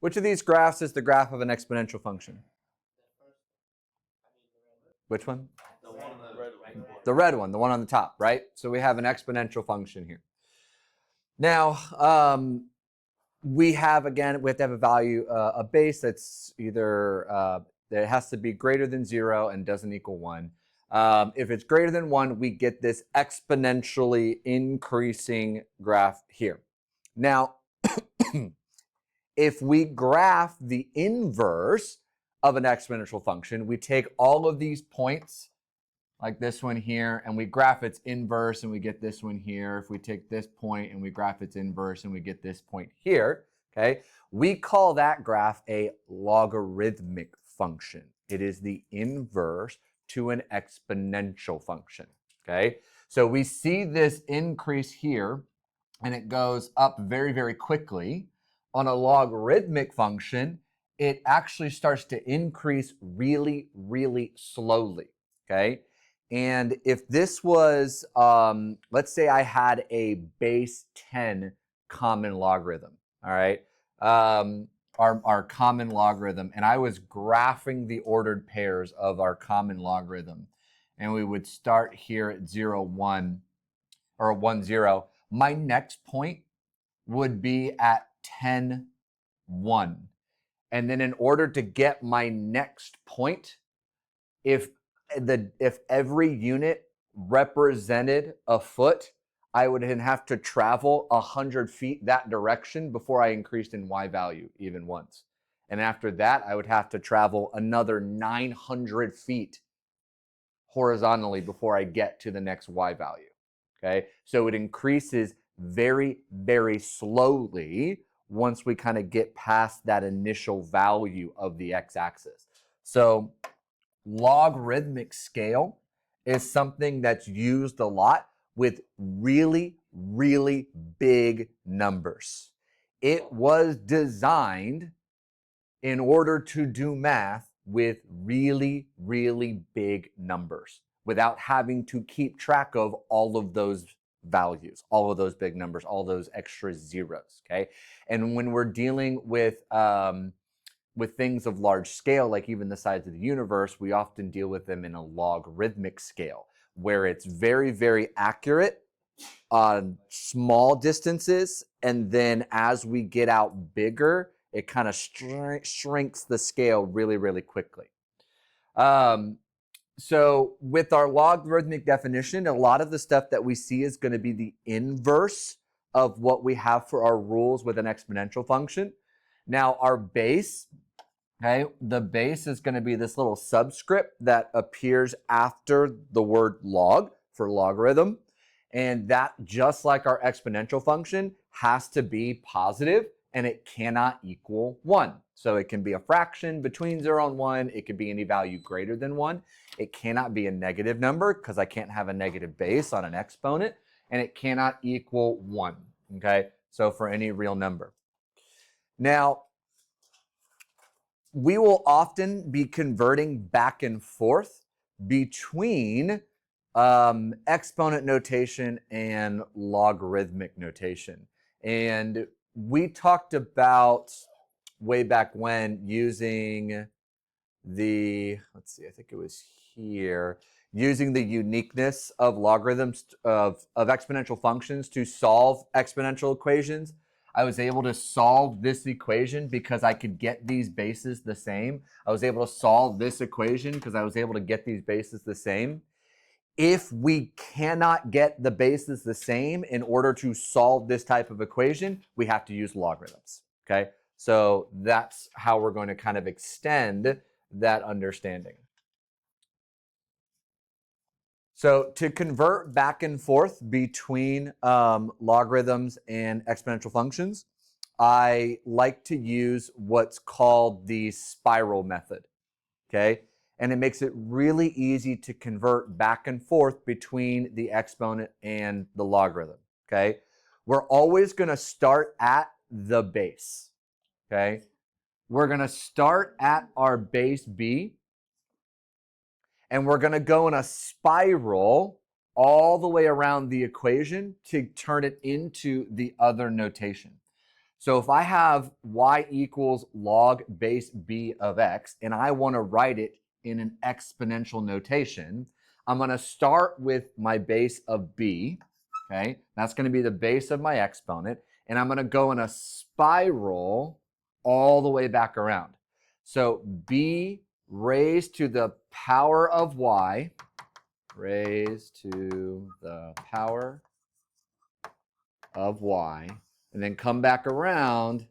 Which of these graphs is the graph of an exponential function? Which one? The one on the red one. The red one, the one on the top, right? So we have an exponential function here. Now, we have to have a value, a base that's either, that has to be greater than 0 and doesn't equal 1. If it's greater than 1, we get this exponentially increasing graph here. Now, if we graph the inverse of an exponential function, we take all of these points, like this one here, and we graph its inverse, and we get this one here. If we take this point and we graph its inverse, and we get this point here, okay, we call that graph a logarithmic function. It is the inverse to an exponential function, okay? So we see this increase here, and it goes up very, very quickly. On a logarithmic function, it actually starts to increase really, really slowly, okay? And if this was, let's say I had a base 10 common logarithm, all right? Our common logarithm, and I was graphing the ordered pairs of our common logarithm, and we would start here at 0, 1, or 1, 0. My next point would be at 10, 1. And then in order to get my next point, if every unit represented a foot, I would then have to travel 100 feet that direction before I increased in y value even once. And after that, I would have to travel another 900 feet horizontally before I get to the next y value. Okay, so it increases very, very slowly once we kind of get past that initial value of the x-axis. So logarithmic scale is something that's used a lot with really, really big numbers. It was designed in order to do math with really, really big numbers without having to keep track of all of those values, all of those big numbers, all those extra zeros, okay? And when we're dealing with things of large scale, like even the size of the universe, we often deal with them in a logarithmic scale, where it's very, very accurate on small distances, and then as we get out bigger, it kind of shrinks the scale really, really quickly. So with our logarithmic definition, a lot of the stuff that we see is going to be the inverse of what we have for our rules with an exponential function. Now our base, okay, the base is going to be this little subscript that appears after the word log for logarithm. And that, just like our exponential function, has to be positive, and it cannot equal 1. So it can be a fraction between 0 and 1. It could be any value greater than 1. It cannot be a negative number because I can't have a negative base on an exponent. And it cannot equal 1, okay? So for any real number. Now, we will often be converting back and forth between exponent notation and logarithmic notation. And we talked about way back when using the, let's see, I think it was here, using the uniqueness of logarithms of exponential functions to solve exponential equations. I was able to solve this equation because I could get these bases the same. I was able to solve this equation because I was able to get these bases the same. If we cannot get the bases the same in order to solve this type of equation, we have to use logarithms, okay? So that's how we're going to kind of extend that understanding. So to convert back and forth between logarithms and exponential functions, I like to use what's called the spiral method, okay? And it makes it really easy to convert back and forth between the exponent and the logarithm, okay? We're always going to start at the base, okay? We're going to start at our base b, and we're going to go in a spiral all the way around the equation to turn it into the other notation. So if I have y equals log base b of x, and I want to write it in an exponential notation, I'm going to start with my base of b, okay? That's going to be the base of my exponent, and I'm going to go in a spiral all the way back around. So b raised to the power of y, raised to the power of y, and then come back around,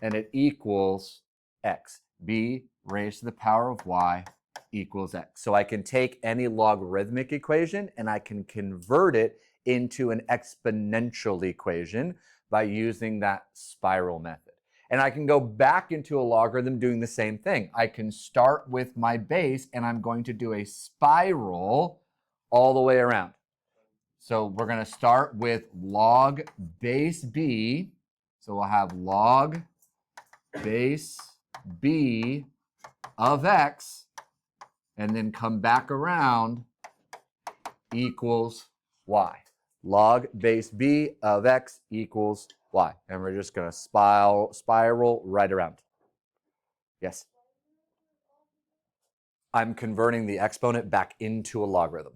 and it equals x. b raised to the power of y equals x. So I can take any logarithmic equation and I can convert it into an exponential equation by using that spiral method. And I can go back into a logarithm doing the same thing. I can start with my base and I'm going to do a spiral all the way around. So we're going to start with log base b. So we'll have log base b of x, and then come back around equals y. Log base b of x equals y. And we're just going to spiral right around. Yes? I'm converting the exponent back into a logarithm.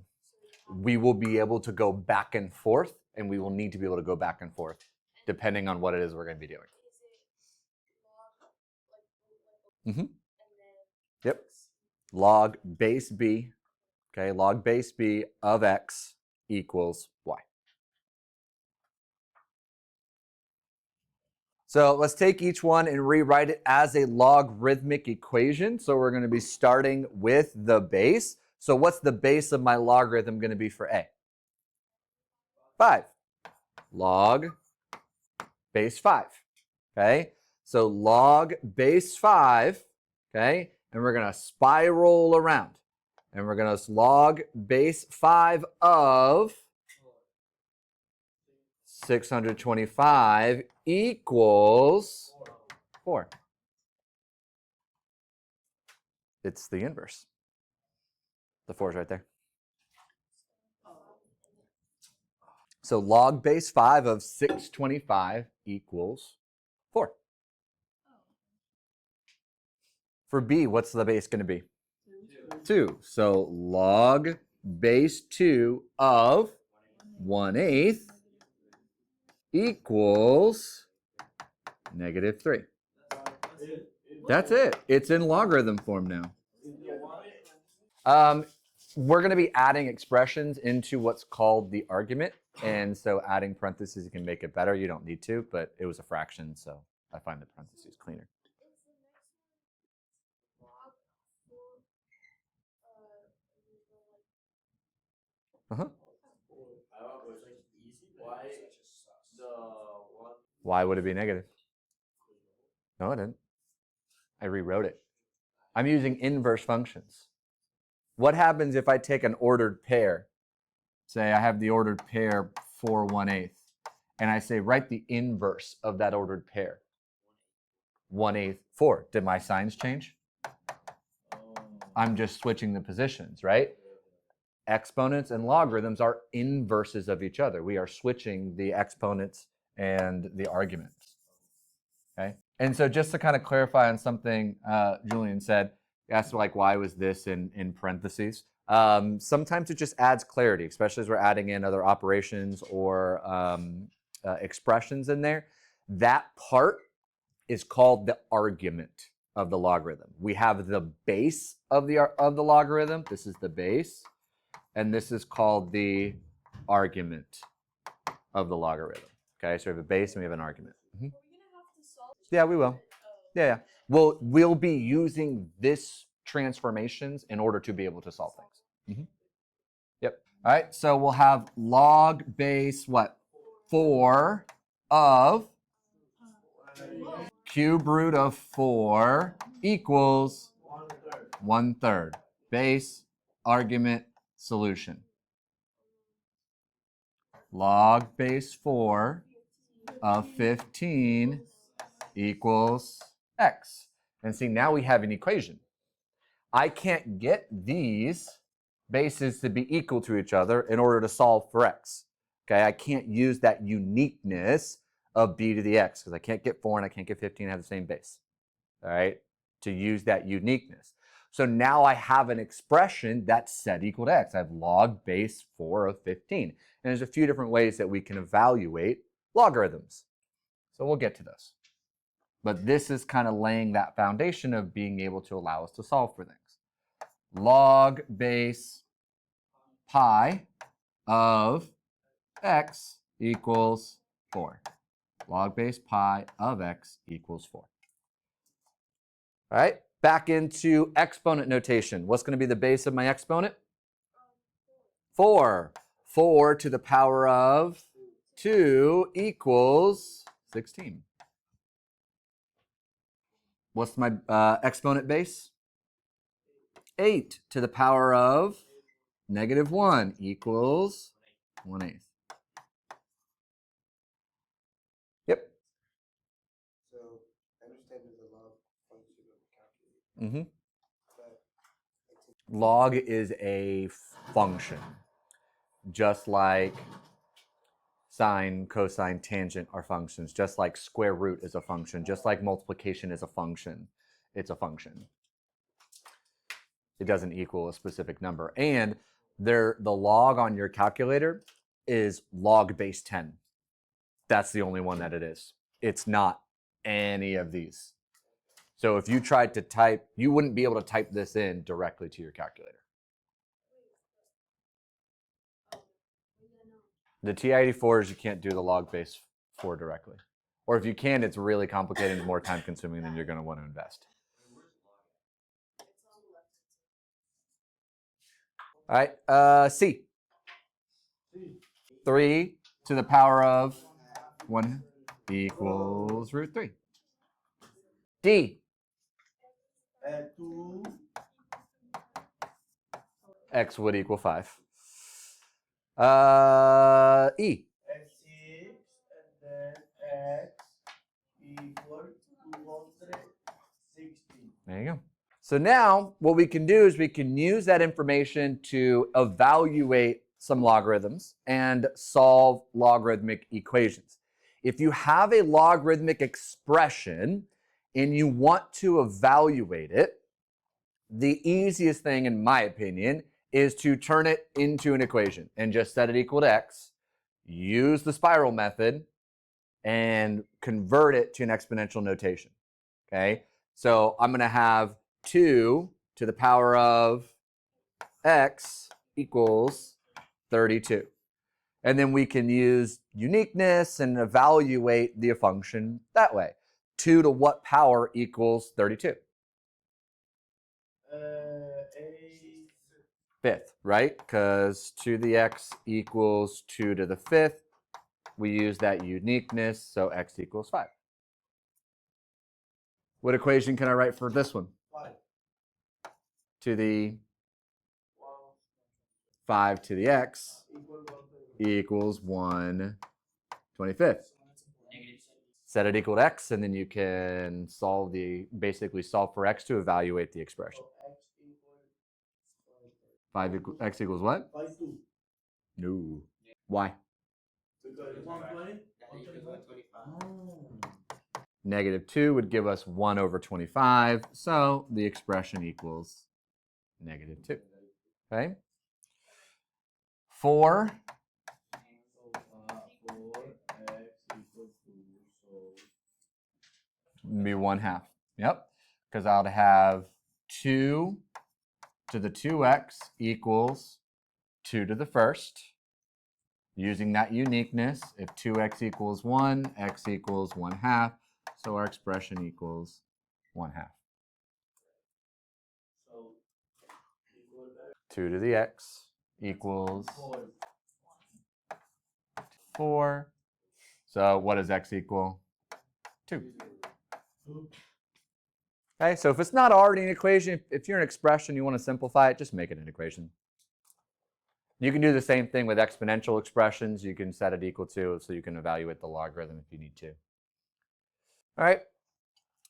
We will be able to go back and forth, and we will need to be able to go back and forth depending on what it is we're going to be doing. Yep. Log base b, okay, log base b of x equals y. So let's take each one and rewrite it as a logarithmic equation. So we're going to be starting with the base. So what's the base of my logarithm going to be for a? 5. Log base 5. Okay? So log base 5, okay? And we're going to spiral around. And we're going to log base 5 of 625 equals 4. It's the inverse. The 4 is right there. So log base 5 of 625 equals 4. For b, what's the base going to be? 2. So log base 2 of 1/8 equals -3. That's it. It's in logarithm form now. We're going to be adding expressions into what's called the argument. And so adding parentheses can make it better. You don't need to, but it was a fraction, so I find the parentheses cleaner. Why would it be negative? No, it didn't. I rewrote it. I'm using inverse functions. What happens if I take an ordered pair? Say I have the ordered pair 4 1/8, and I say write the inverse of that ordered pair. 1/8, 4. Did my signs change? I'm just switching the positions, right? Exponents and logarithms are inverses of each other. We are switching the exponents and the arguments. Okay? And so just to kind of clarify on something Julian said, he asked like why was this in parentheses. Sometimes it just adds clarity, especially as we're adding in other operations or expressions in there. That part is called the argument of the logarithm. We have the base of the logarithm. This is the base. And this is called the argument of the logarithm. Okay, so we have a base and we have an argument. Yeah, we will. Yeah. We'll be using this transformations in order to be able to solve things. Yep. All right, so we'll have log base what? 4 of cube root of 4 equals 1/3. Base, argument, solution. Log base 4 of 15 equals x. And see, now we have an equation. I can't get these bases to be equal to each other in order to solve for x. Okay, I can't use that uniqueness of b to the x, because I can't get 4 and I can't get 15 and have the same base, all right, to use that uniqueness. So now I have an expression that's set equal to x. I have log base 4 of 15. And there's a few different ways that we can evaluate logarithms. So we'll get to those. But this is kind of laying that foundation of being able to allow us to solve for things. Log base pi of x equals 4. Log base pi of x equals 4. All right, back into exponent notation. What's going to be the base of my exponent? 4. 4 to the power of 2 equals 16. What's my exponent base? 8 to the power of -1 equals 1/8. Yep. So I understand there's a log function of the calculator. Log is a function, just like sine, cosine, tangent are functions, just like square root is a function, just like multiplication is a function. It's a function. It doesn't equal a specific number. And the log on your calculator is log base 10. That's the only one that it is. It's not any of these. So if you tried to type, you wouldn't be able to type this in directly to your calculator. The TI-84 is you can't do the log base 4 directly. Or if you can, it's really complicated and more time consuming than you're going to want to invest. All right, C. 3 to the power of 1 equals √3. D. 2 X would equal 5. E. x6 and then x equal 216. There you go. So now what we can do is we can use that information to evaluate some logarithms and solve logarithmic equations. If you have a logarithmic expression and you want to evaluate it, the easiest thing, in my opinion, is to turn it into an equation and just set it equal to x, use the spiral method, and convert it to an exponential notation. Okay, so I'm going to have 2 to the power of x equals 32. And then we can use uniqueness and evaluate the function that way. 2 to what power equals 32? 5th, right? Because 2 to the x equals 2 to the 5th. We use that uniqueness, so x equals 5. What equation can I write for this one? 5 to the 5 to the x equals 1/25. Set it equal to x, and then you can basically solve for x to evaluate the expression. 5 x equals what? 2. No. Why? Because it's 120. -2 would give us 1/25, so the expression equals -2. Okay? 4 would be 1/2. Yep. Because I'll have 2 to the 2x equals 2 to the 1st. Using that uniqueness, if 2x equals 1, x equals 1/2. So our expression equals 1/2. 2 to the x equals 4. So what does x equal? 2. Okay, so if it's not already an equation, if you're an expression, you want to simplify it, just make it an equation. You can do the same thing with exponential expressions. You can set it equal to, so you can evaluate the logarithm if you need to. All right.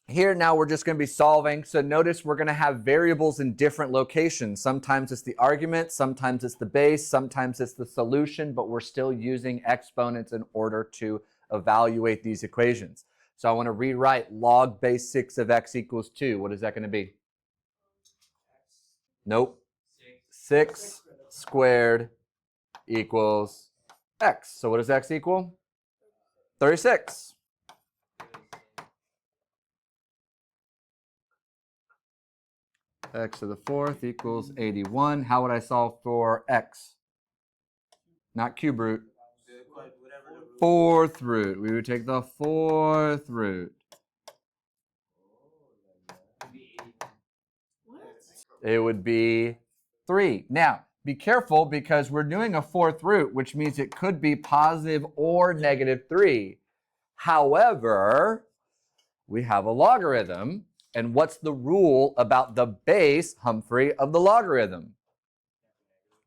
Here now we're just going to be solving. So notice we're going to have variables in different locations. Sometimes it's the argument, sometimes it's the base, sometimes it's the solution, but we're still using exponents in order to evaluate these equations. So I want to rewrite log base 6 of x equals 2. What is that going to be? Nope. 6 squared equals x. So what does x equal? 36. X to the fourth equals 81. How would I solve for x? Not cube root. Fourth root. We would take the fourth root. It would be 3. Now, be careful because we're doing a fourth root, which means it could be positive or negative 3. However, we have a logarithm. And what's the rule about the base, Humphrey, of the logarithm?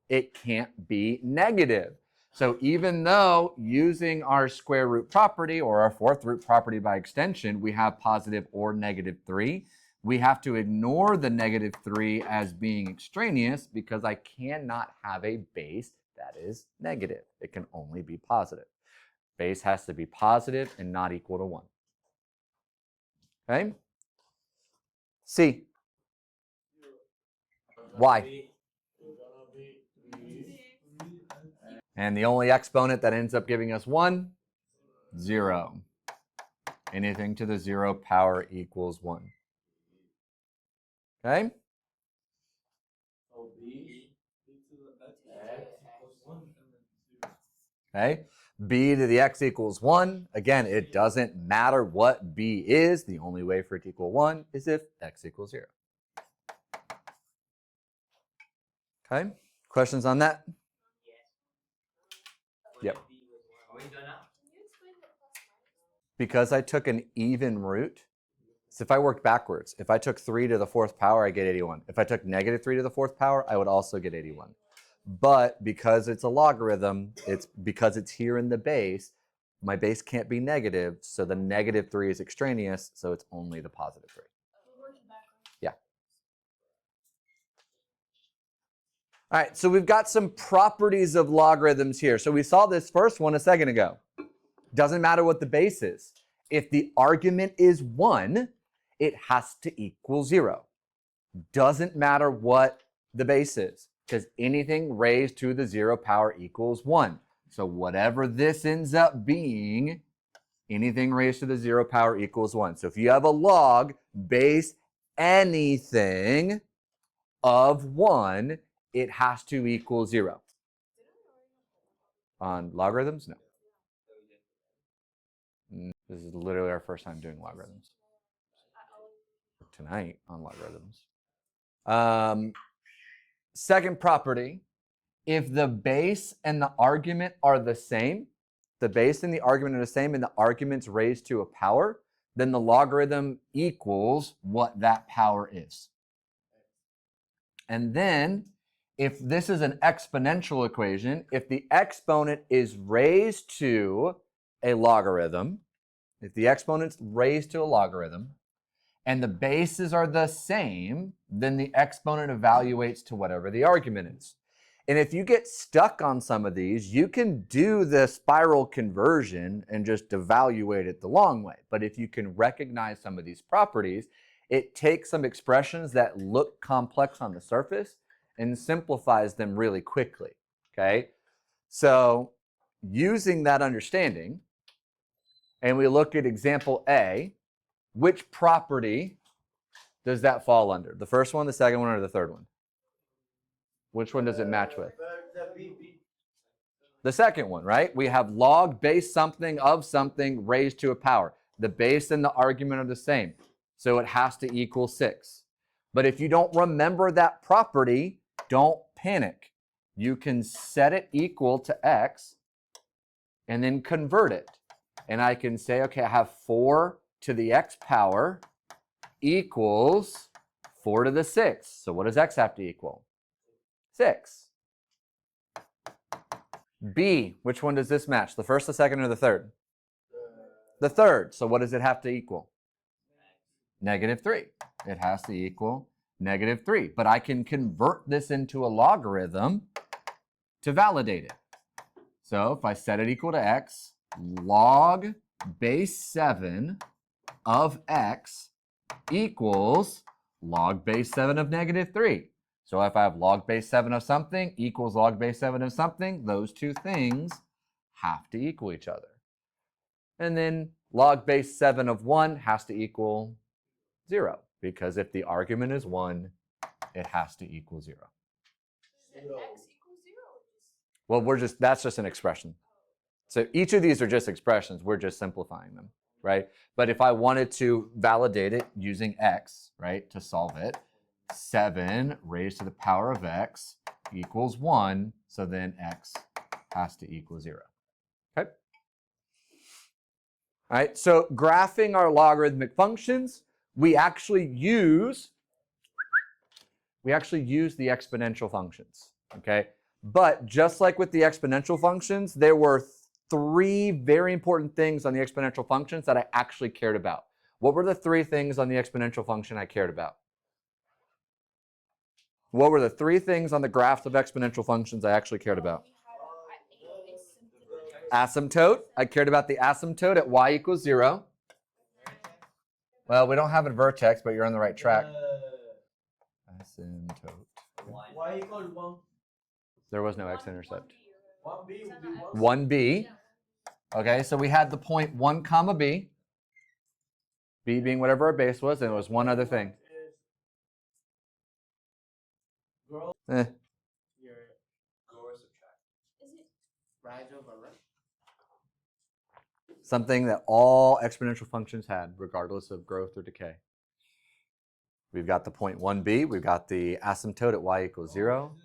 It can't be negative. So even though using our square root property or our fourth root property by extension, we have positive or negative 3, we have to ignore the negative 3 as being extraneous because I cannot have a base that is negative. It can only be positive. Base has to be positive and not equal to 1. Okay? C. Why? And the only exponent that ends up giving us 1, 0. Anything to the 0 power equals 1. Okay? Okay? B to the x equals 1. Again, it doesn't matter what b is. The only way for it to equal 1 is if x equals 0. Okay? Questions on that? Yep. Because I took an even root, so if I worked backwards, if I took 3 to the 4th power, I get 81. If I took negative 3 to the 4th power, I would also get 81. But because it's a logarithm, because it's here in the base, my base can't be negative, so the negative 3 is extraneous, so it's only the positive 3. Yeah. All right, so we've got some properties of logarithms here. So we saw this first one a second ago. Doesn't matter what the base is. If the argument is 1, it has to equal 0. Doesn't matter what the base is, because anything raised to the 0 power equals 1. So whatever this ends up being, anything raised to the 0 power equals 1. So if you have a log base anything of 1, it has to equal 0. On logarithms? No. This is literally our first time doing logarithms. Tonight on logarithms. Second property, if the base and the argument are the same, the base and the argument are the same and the argument's raised to a power, then the logarithm equals what that power is. And then if this is an exponential equation, if the exponent is raised to a logarithm, if the exponent's raised to a logarithm, and the bases are the same, then the exponent evaluates to whatever the argument is. And if you get stuck on some of these, you can do the spiral conversion and just evaluate it the long way. But if you can recognize some of these properties, it takes some expressions that look complex on the surface and simplifies them really quickly. Okay? So using that understanding, and we look at example A, which property does that fall under? The first one, the second one, or the third one? Which one does it match with? The second one, right? We have log base something of something raised to a power. The base and the argument are the same, so it has to equal 6. But if you don't remember that property, don't panic. You can set it equal to x and then convert it. And I can say, okay, I have 4 to the x power equals 4 to the 6. So what does x have to equal? 6. B, which one does this match? The first, the second, or the third? The third. So what does it have to equal? Negative 3. It has to equal negative 3. But I can convert this into a logarithm to validate it. So if I set it equal to x, log base 7 of x equals log base 7 of -3. So if I have log base 7 of something equals log base 7 of something, those two things have to equal each other. And then log base 7 of 1 has to equal 0, because if the argument is 1, it has to equal 0. Is it x equals 0? Well, that's just an expression. So each of these are just expressions. We're just simplifying them, right? But if I wanted to validate it using x, right, to solve it, 7 raised to the power of x equals 1. So then x has to equal 0. Okay? All right, so graphing our logarithmic functions, we actually use the exponential functions, okay? But just like with the exponential functions, there were 3 very important things on the exponential functions that I actually cared about. What were the 3 things on the exponential function I cared about? What were the 3 things on the graphs of exponential functions I actually cared about? Asymptote. I cared about the asymptote at y equals 0. Well, we don't have a vertex, but you're on the right track. Asymptote. Y equals 1. There was no x-intercept. 1b would be 1b. Okay, so we had the point 1 comma b. B being whatever our base was, and there was one other thing. Grow. Eh. Your grow or subtract. Is it Rise over run. Something that all exponential functions had, regardless of growth or decay. We've got the point 1b. We've got the asymptote at y equals 0.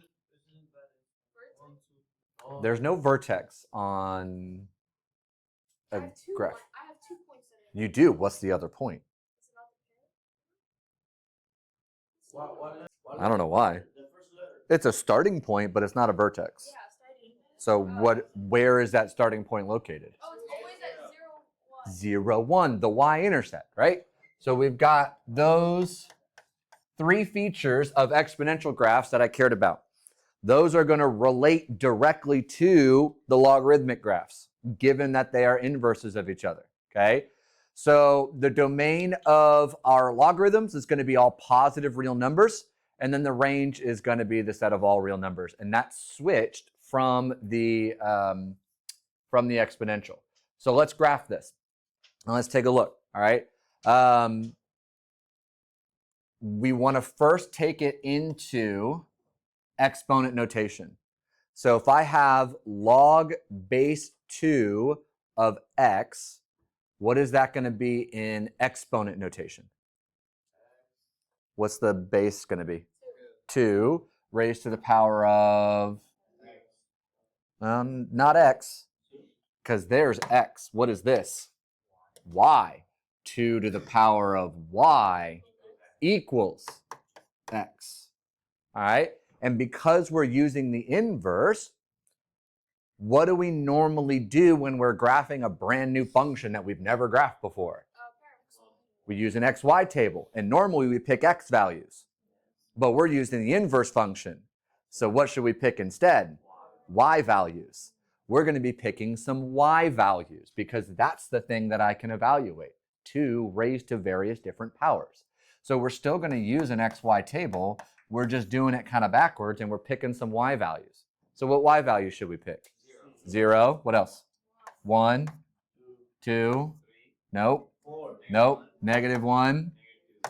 There's no vertex on a graph. I have 2 points in it. You do. What's the other point? It's not the parent. I don't know why. The first letter. It's a starting point, but it's not a vertex. Yeah, starting. So where is that starting point located? Oh, it's always at 0, 1. 0, 1, the y-intercept, right? So we've got those 3 features of exponential graphs that I cared about. Those are going to relate directly to the logarithmic graphs, given that they are inverses of each other, okay? So the domain of our logarithms is going to be all positive real numbers, and then the range is going to be the set of all real numbers, and that's switched from the exponential. So let's graph this. Now let's take a look, all right? We want to first take it into exponent notation. So if I have log base 2 of x, what is that going to be in exponent notation? What's the base going to be? 2 raised to the power of, not x, because there's x. What is this? Y. 2 to the power of y equals x. All right? And because we're using the inverse, what do we normally do when we're graphing a brand new function that we've never graphed before? We use an xy table, and normally we pick x values. But we're using the inverse function. So what should we pick instead? Y values. We're going to be picking some y values because that's the thing that I can evaluate. 2 raised to various different powers. So we're still going to use an xy table. We're just doing it kind of backwards, and we're picking some y values. So what y values should we pick? 0. What else? 1, 2. Nope. Nope. -1,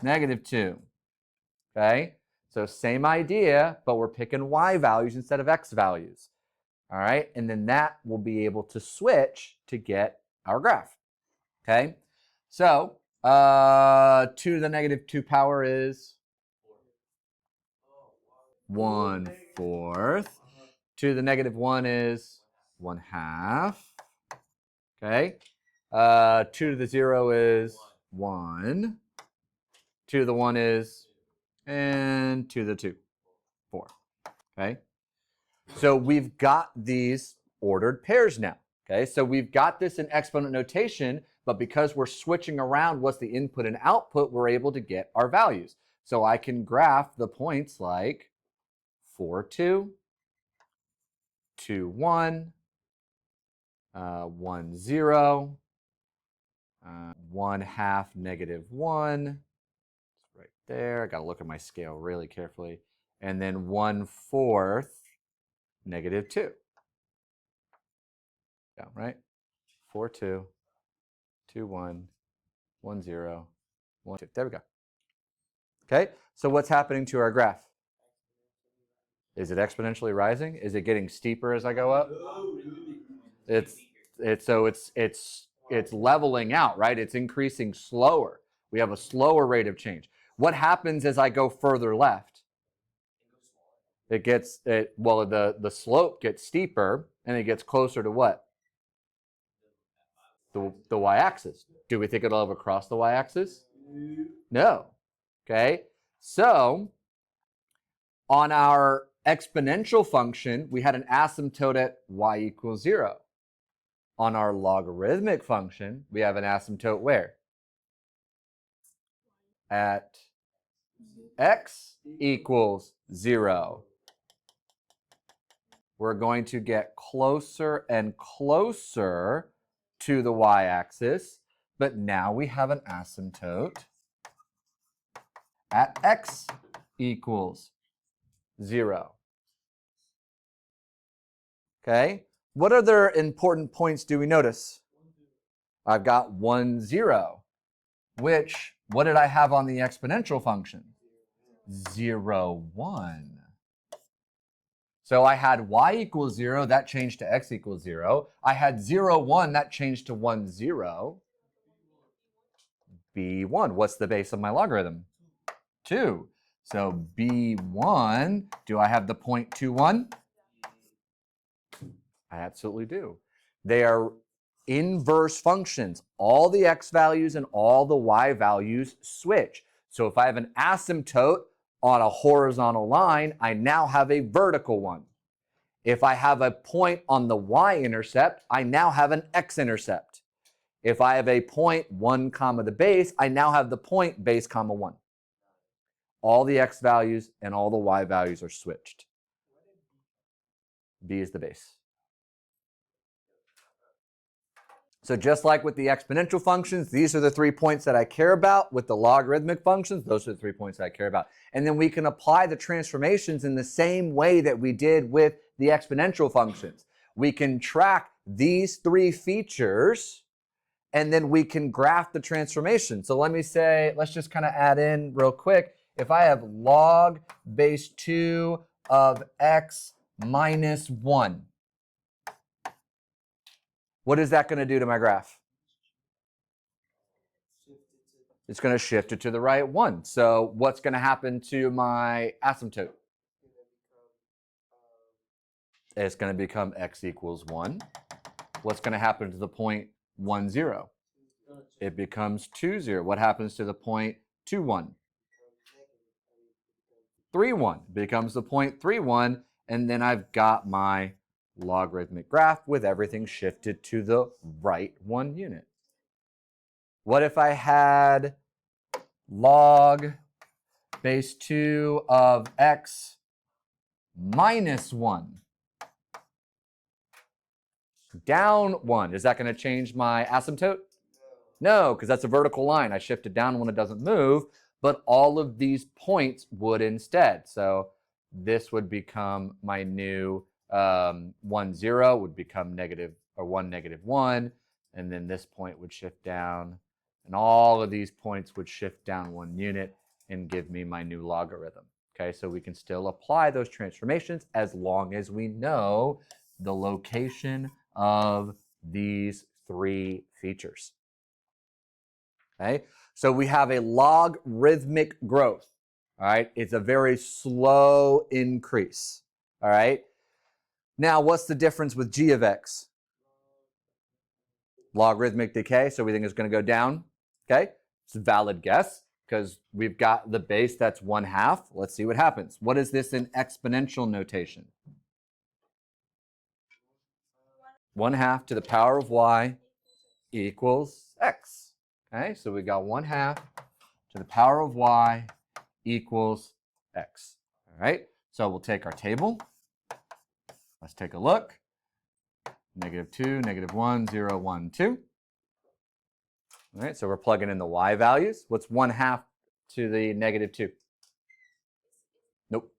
-2. Okay? So same idea, but we're picking y values instead of x values. All right? And then that will be able to switch to get our graph. Okay? So 2 to the -2 power is 1/4. 2 to the -1 is 1/2. Okay. 2 to the 0 is 1. 2 to the 1 is, and 2 to the 2, 4. Okay. So we've got these ordered pairs now. Okay. So we've got this in exponent notation, but because we're switching around what's the input and output, we're able to get our values. So I can graph the points like 4, 2, 2, 1, 1, 0, 1/2 -1. It's right there. I got to look at my scale really carefully. And then 1/4 -2. Yeah, right? 4, 2, 2, 1, 1, 0, 1, 2. There we go. Okay, so what's happening to our graph? Is it exponentially rising? Is it getting steeper as I go up? It's leveling out, right? It's increasing slower. We have a slower rate of change. What happens as I go further left? The slope gets steeper and it gets closer to what? The y-axis. Do we think it'll ever cross the y-axis? No. Okay, so on our exponential function, we had an asymptote at y equals 0. On our logarithmic function, we have an asymptote where? At x equals 0. We're going to get closer and closer to the y-axis, but now we have an asymptote at x equals 0. Okay, what other important points do we notice? I've got 1, 0, which, what did I have on the exponential function? 0, 1. So I had y equals 0, that changed to x equals 0. I had 0, 1, that changed to 1, 0. B1, what's the base of my logarithm? 2. So B1, do I have the point 2, 1? I absolutely do. They are inverse functions. All the x values and all the y values switch. So if I have an asymptote on a horizontal line, I now have a vertical one. If I have a point on the y-intercept, I now have an x-intercept. If I have a point 1, comma the base, I now have the point base, comma 1. All the x values and all the y values are switched. B is the base. So just like with the exponential functions, these are the 3 points that I care about. With the logarithmic functions, those are the 3 points that I care about. And then we can apply the transformations in the same way that we did with the exponential functions. We can track these 3 features, and then we can graph the transformation. So let me say, let's just kind of add in real quick. If I have log base 2 of x minus 1, what is that going to do to my graph? It's going to shift it to the right one. So what's going to happen to my asymptote? It's going to become x equals 1. What's going to happen to the point 1, 0? It becomes 2, 0. What happens to the point 2, 1? 3, 1 becomes the point 3, 1. And then I've got my logarithmic graph with everything shifted to the right 1 unit. What if I had log base 2 of x minus 1? Down 1. Is that going to change my asymptote? No, because that's a vertical line. I shifted down when it doesn't move, but all of these points would instead. So this would become my new 1, 0 would become negative, or 1, negative 1. And then this point would shift down. And all of these points would shift down 1 unit and give me my new logarithm. Okay, so we can still apply those transformations as long as we know the location of these 3 features. Okay, so we have a logarithmic growth. All right, it's a very slow increase. All right, now what's the difference with g of x? Logarithmic decay, so we think it's going to go down. Okay, it's a valid guess because we've got the base that's 1/2. Let's see what happens. What is this in exponential notation? 1/2 to the power of y equals x. Okay, so we got 1/2 to the power of y equals x. All right, so we'll take our table. Let's take a look. -2, -1, 0, 1, 2. All right, so we're plugging in the y values. What's 1/2 to the -2? Nope.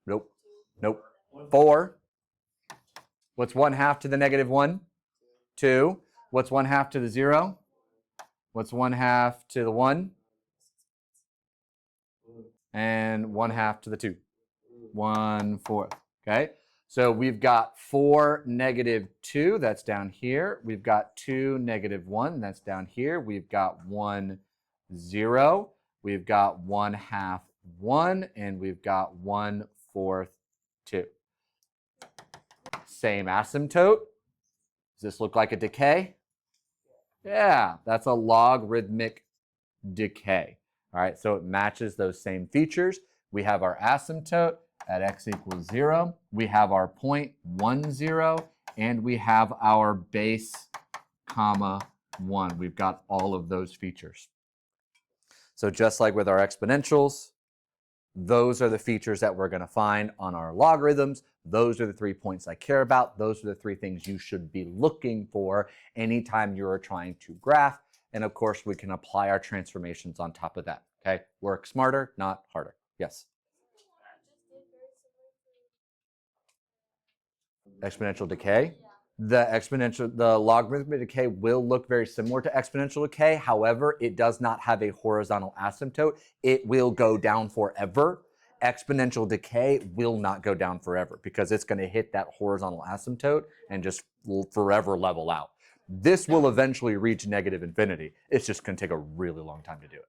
Nope. Nope. 4. What's 1/2 to the -1? 2. What's 1/2 to the 0? What's 1/2 to the 1? And 1/2 to the 2. 1/4. Okay, so we've got 4, -2, that's down here. We've got 2, -1, that's down here. We've got 1, 0. We've got 1/2, 1, and we've got 1/4, 2. Same asymptote. Does this look like a decay? Yeah, that's a logarithmic decay. All right, so it matches those same features. We have our asymptote at x equals 0. We have our point 1, 0, and we have our base, comma, 1. We've got all of those features. So just like with our exponentials, those are the features that we're going to find on our logarithms. Those are the 3 points I care about. Those are the 3 things you should be looking for anytime you're trying to graph. And of course, we can apply our transformations on top of that. Okay, work smarter, not harder. Yes? Exponential decay. The logarithmic decay will look very similar to exponential decay. However, it does not have a horizontal asymptote. It will go down forever. Exponential decay will not go down forever because it's going to hit that horizontal asymptote and just forever level out. This will eventually reach negative infinity. It's just going to take a really long time to do it.